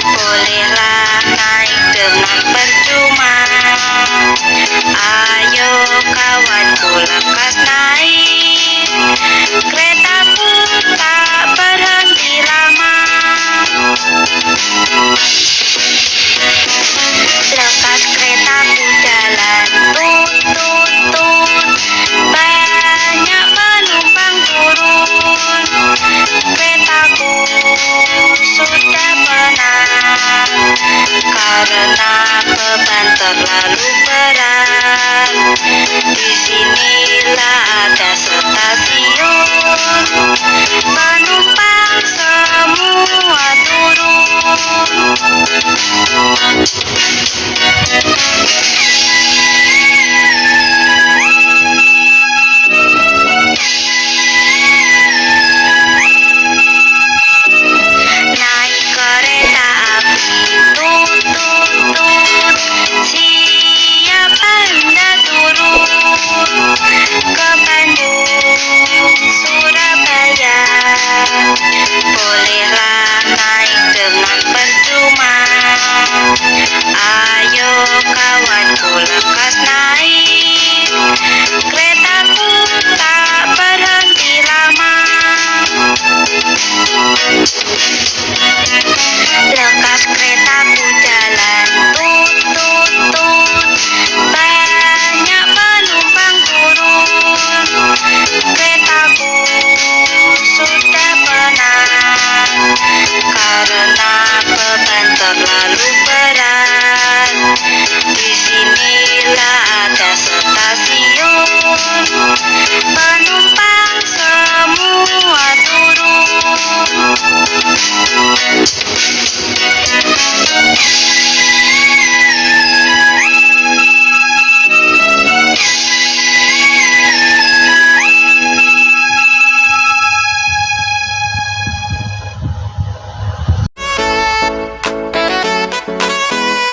Bolehlah naik dengan percuma. Ayo kawanku lekas naik, kereta pun tak berhenti lama. Lekas keretaku jalan, tut tut tut, banyak penumpang turun. Keretaku sudah penat karena beban terlalu berat. Disinilah ada stasiun, penumpang semua turun. Naik kereta api, tut tut tut, siapa hendak turun ke Bandung, Surabaya? Bolehlah naik dengan percuma. Ayo kawanku lekas naik, keretaku tak berhenti lama. Lekas keretaku jalan, tut tut tut, banyak penumpang turun. Keretaku sudah penat karena beban terlalu berat. Disinilah ada stasiun, penumpang semua turun.